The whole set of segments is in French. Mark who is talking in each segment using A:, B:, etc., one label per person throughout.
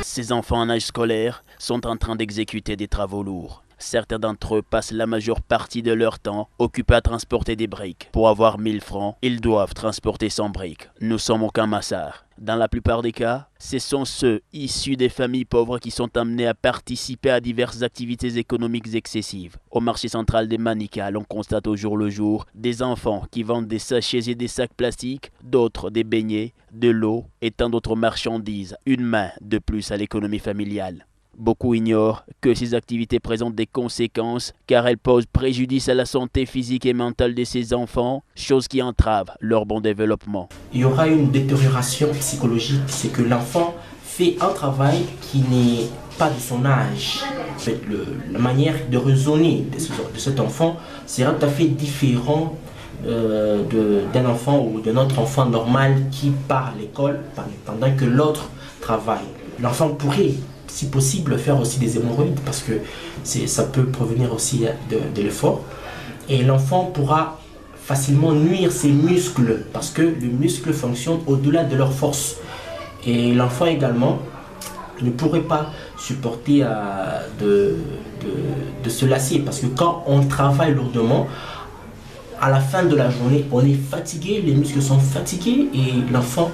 A: Ces enfants en âge scolaire sont en train d'exécuter des travaux lourds. Certains d'entre eux passent la majeure partie de leur temps occupés à transporter des briques. Pour avoir 1000 francs, ils doivent transporter 100 briques. Nous sommes au camp Massar. Dans la plupart des cas, ce sont ceux issus des familles pauvres qui sont amenés à participer à diverses activités économiques excessives. Au marché central des Manicales, on constate au jour le jour des enfants qui vendent des sachets et des sacs plastiques, d'autres des beignets, de l'eau et tant d'autres marchandises. Une main de plus à l'économie familiale. Beaucoup ignorent que ces activités présentent des conséquences car elles posent préjudice à la santé physique et mentale de ces enfants, chose qui entrave leur bon développement.
B: Il y aura une détérioration psychologique, c'est que l'enfant fait un travail qui n'est pas de son âge. En fait, la manière de raisonner de cet enfant sera tout à fait différent d'un enfant ou d'un autre enfant normal qui part à l'école pendant que l'autre travaille. L'enfant pourrait, si possible, faire aussi des hémorroïdes parce que ça peut provenir aussi de l'effort. Et l'enfant pourra facilement nuire ses muscles parce que le muscle fonctionne au-delà de leur force. Et l'enfant également ne pourrait pas supporter de se lasser parce que quand on travaille lourdement, à la fin de la journée, on est fatigué, les muscles sont fatigués et l'enfant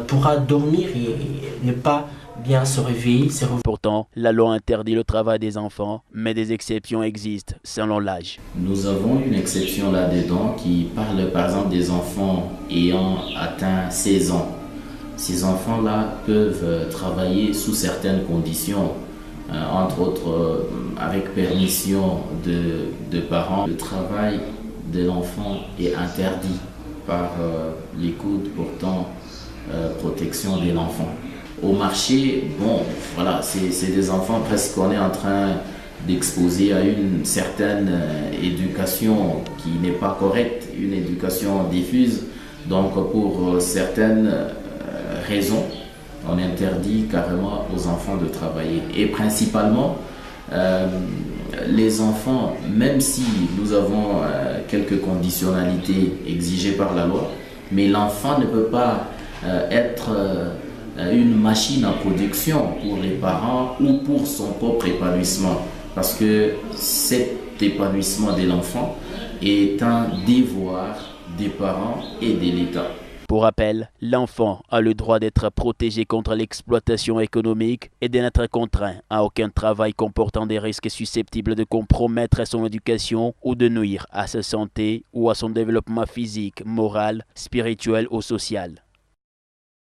B: pourra dormir et ne pas bien se réveiller.
A: Pourtant, la loi interdit le travail des enfants, mais des exceptions existent selon l'âge.
C: Nous avons une exception là-dedans qui parle par exemple des enfants ayant atteint 16 ans. Ces enfants-là peuvent travailler sous certaines conditions, entre autres avec permission de parents. Le travail de l'enfant est interdit par les codes portant protection de l'enfant. Au marché, bon, voilà, c'est des enfants presque qu'on est en train d'exposer à une certaine éducation qui n'est pas correcte, une éducation diffuse. Donc pour certaines raisons, on interdit carrément aux enfants de travailler. Et principalement, les enfants, même si nous avons quelques conditionnalités exigées par la loi, mais l'enfant ne peut pas être une machine à production pour les parents ou pour son propre épanouissement, parce que cet épanouissement de l'enfant est un devoir des parents et de l'État.
A: Pour rappel, l'enfant a le droit d'être protégé contre l'exploitation économique et de n'être contraint à aucun travail comportant des risques susceptibles de compromettre son éducation ou de nuire à sa santé ou à son développement physique, moral, spirituel ou social.